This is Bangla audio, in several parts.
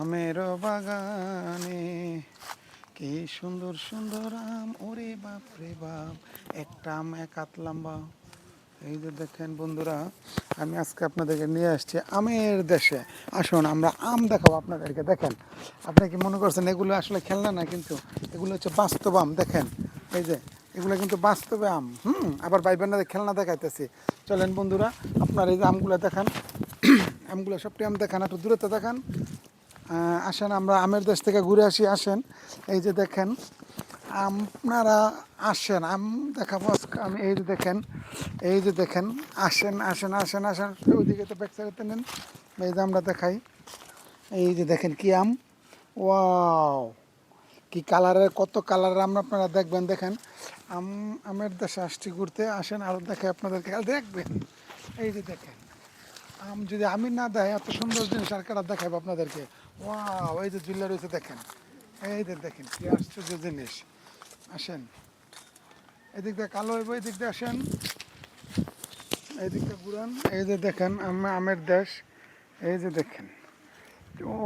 আমের বাগানে কি সুন্দর সুন্দর আম, ওরে বাপ রে বাপ, একটা আম এক হাত লম্বা। এই যে দেখেন বন্ধুরা, আমি আজকে আপনাদেরকে নিয়ে আসছি আমের দেশে। আসুন আমরা আম দেখাবো আপনাদেরকে। দেখেন, আপনি কি মনে করছেন এগুলো আসলে খেলনা না, কিন্তু এগুলো হচ্ছে বাস্তব আম। দেখেন এই যে, এগুলো কিন্তু বাস্তবে আম। আবার ভাইবেন না খেলনা দেখাইতেছি। চলেন বন্ধুরা, আপনার এই যে আমগুলো দেখান, আমগুলো সবটি আম দেখান, একটু দূরত্ব দেখান। আসেন আমরা আমের দেশ থেকে ঘুরে আসি, আসেন। এই যে দেখেন, আপনারা আসেন, আম দেখাবো আজকে আমি। এই যে দেখেন, এই যে দেখেন, আসেন আসেন আসেন আসেন, ওইদিকে তো ব্যাক সাইডে নেন। এই যে আমরা দেখাই, এই যে দেখেন কি আম, ওয়াও, কি কালারের, কত কালারের আম আপনারা দেখবেন। দেখেন, আমের দেশে আসছি ঘুরতে, আসেন আরও দেখে আপনাদেরকে, দেখবেন। এই যে দেখেন, আম যদি আমি না দেয় এত সুন্দর জিনিস আর কারা দেখাবো আপনাদেরকে। ওয়াও, এই যে ঝুলে রয়েছে দেখেন, এই যে দেখেন কি আশ্চর্য জিনিস। আসেন, এদিক দিয়ে কালো হইব, এদিক দিয়ে আসেন, এই দিকটা ঘুরান। এই যে দেখেন আমের দেশ, এই যে দেখেন, ও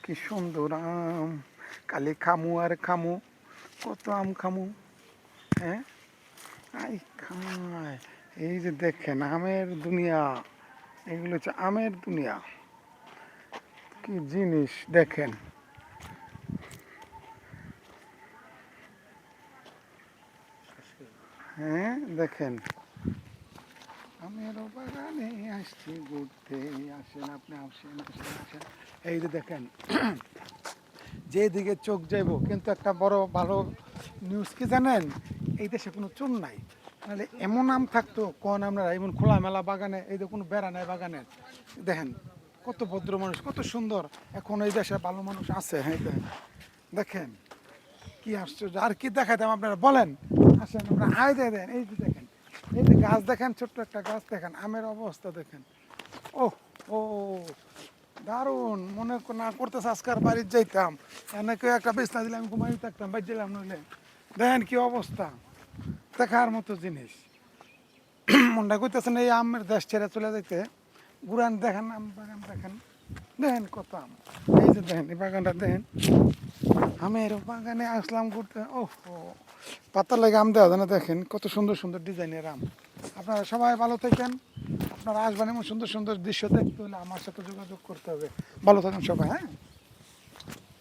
কি সুন্দর আম, খালি খামু আর খামু, কত আম খামু। হ্যাঁ, আই খায়। এই যে দেখেন আমের দুনিয়া, এগুলো হচ্ছে আমের দুনিয়া, কি জিনিস দেখেন। হ্যাঁ দেখেন, আমের বাগানে আসছি ঘুরতে, আসেন আপনি, আসেন আসেন আসেন। এই যে দেখেন, যেদিকে চোখ যাইব, কিন্তু একটা বড় ভালো নিউজ কি জানেন, এই দেশে কোনো চোর নাই। নাহলে এমন আম থাকতো কোন, আমরা এমন খোলামেলা বাগানে, এই যে কোনো বেড়া নাই বাগানের। দেখেন কত ভদ্র মানুষ, কত সুন্দর। এখন এই দেশে ভালো মানুষ আছে। হ্যাঁ দেখেন কি আশ্চর্য। আর কি দেখাইতাম আপনারা বলেন, আসেন আমরা আয় দিয়ে দেন। এই যে দেখেন, এই যে গাছ দেখেন, ছোট্ট একটা গাছ দেখেন, আমের অবস্থা দেখেন। ও ও দারুণ, মনে না করতেছে আজকাল বাড়ির যাইতাম, এনে কেউ একটা বিছনা দিলে আমি ঘুমাই থাকতাম, বাড়ি দিলাম নইলে। দেখেন কি অবস্থা, দেখার মতো জিনিস। মনটা করতেছেন এই আমের দেশ ছেড়ে চলে যাইতে। ঘুরান, দেখেন আম বাগান দেখেন, দেখেন কত আম। এই যে দেখেন এই বাগানটা দেখেন, আমের বাগানে আসলাম ঘুরতে। ও পাতার লাগে আম দেওয়া যায় না, দেখেন কত সুন্দর সুন্দর ডিজাইনের আম। আপনারা সবাই ভালো থাকেন, আপনারা আসবেন, এমন সুন্দর সুন্দর দৃশ্য দেখতে হলে আমার সাথে যোগাযোগ করতে হবে। ভালো থাকেন সবাই, হ্যাঁ।